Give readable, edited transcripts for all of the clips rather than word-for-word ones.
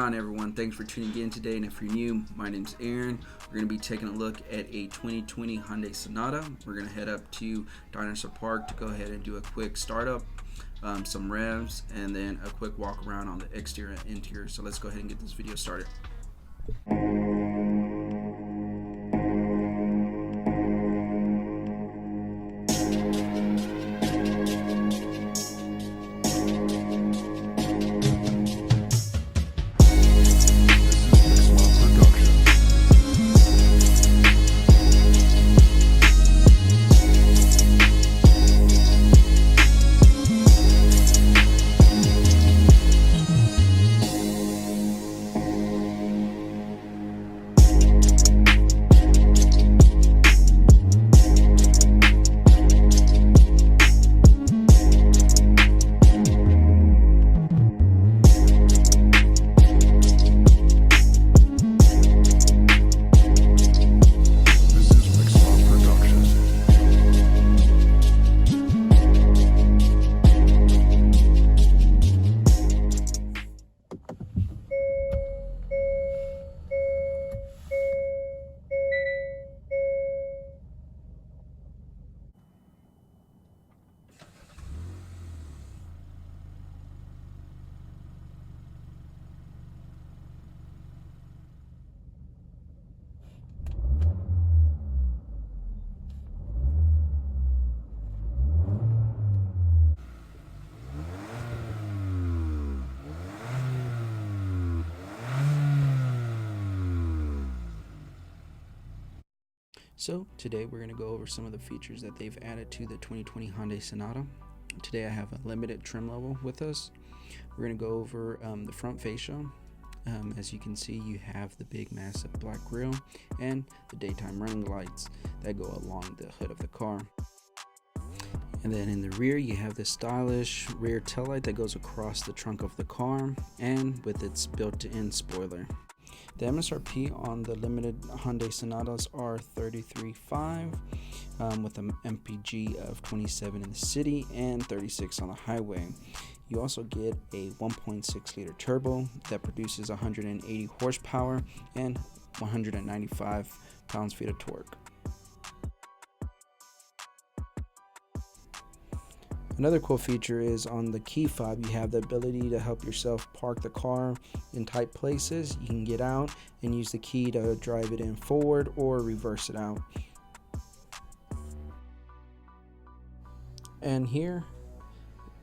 on, everyone? Thanks for tuning in today, and if you're new, my name's Aaron. We're going to be taking a look at a 2020 Hyundai Sonata. We're going to head up to Dinosaur Park to go ahead and do a quick startup, some revs, and then a quick walk around on the exterior and interior. So let's go ahead and get this video started. So today we're going to go over some of the features that they've added to the 2020 Hyundai Sonata. Today I have a limited trim level with us. We're going to go over the front fascia. As you can see, you have the big massive black grille and the daytime running lights that go along the hood of the car. And then in the rear you have this stylish rear taillight that goes across the trunk of the car and with its built-in spoiler. The MSRP on the limited Hyundai Sonatas are $33,500 with an MPG of 27 in the city and 36 on the highway. You also get a 1.6 liter turbo that produces 180 horsepower and 195 pounds-feet of torque. Another cool feature is on the key fob, you have the ability to help yourself park the car in tight places. You can get out and use the key to drive it in forward or reverse it out. And here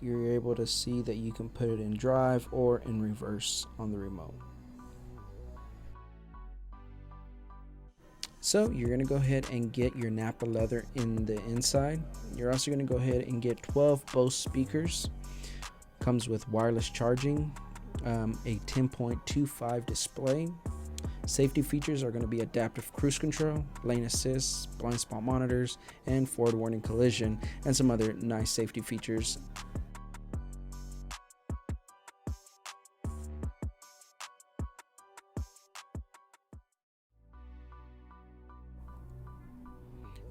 you're able to see that you can put it in drive or in reverse on the remote. So you're going to go ahead and get your Nappa leather in the inside. You're also going to go ahead and get 12 Bose speakers. Comes with wireless charging, a 10.25 display. Safety features are going to be adaptive cruise control, lane assist, blind spot monitors, and forward warning collision, and some other nice safety features.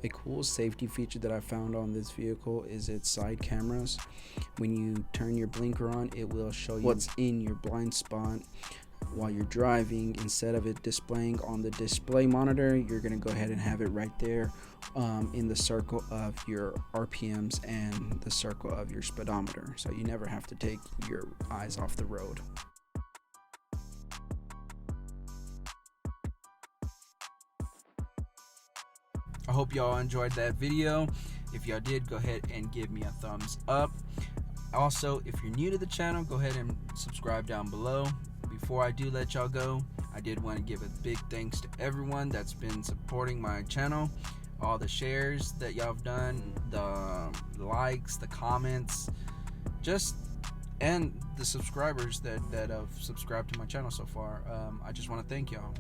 A cool safety feature that I found on this vehicle is its side cameras. When you turn your blinker on, it will show you what's in your blind spot while you're driving. Instead of it displaying on the display monitor, you're going to go ahead and have it right there in the circle of your RPMs and the circle of your speedometer, so you never have to take your eyes off the road. I hope y'all enjoyed that video. If y'all did, go ahead and give me a thumbs up. Also, if you're new to the channel, go ahead and subscribe down below. Before I do let y'all go, I did want to give a big thanks to everyone that's been supporting my channel. All the shares that y'all have done, the likes, the comments, and the subscribers that have subscribed to my channel so far. I just want to thank y'all.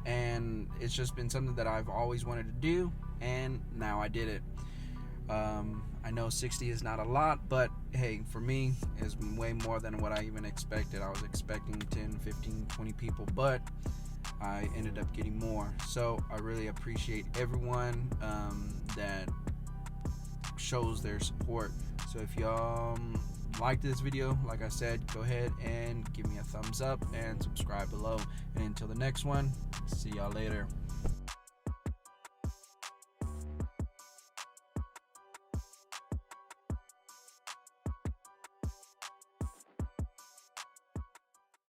And it's just been something that I've always wanted to do, and now I did it. I know 60 is not a lot, but hey, for me, it's way more than what I even expected. I was expecting 10, 15, 20 people, but I ended up getting more. So I really appreciate everyone that shows their support. So if y'all liked this video, like I said, go ahead and give me a thumbs up and subscribe below. And until the next one, see y'all later.